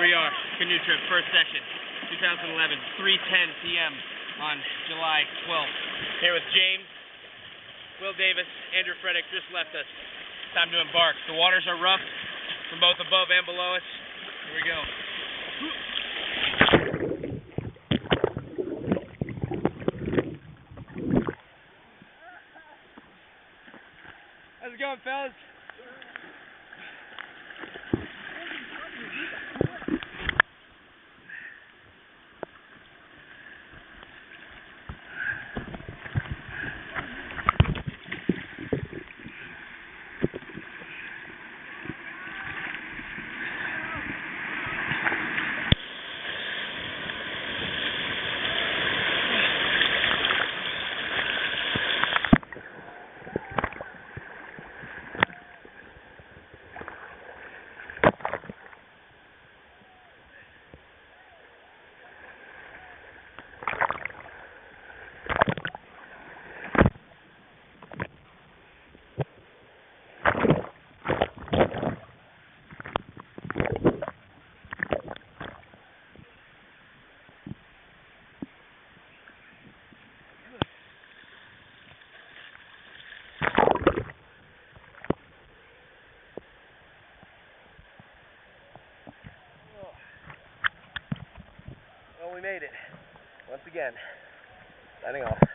we are, canoe trip, first session, 2011, 3:10 p.m. on July 12th. Here with James, Will Davis, Andrew Frederick just left us. Time to embark. The waters are rough from both above and below us. Here we go. How's it going, fellas? We made it. Once again, signing off.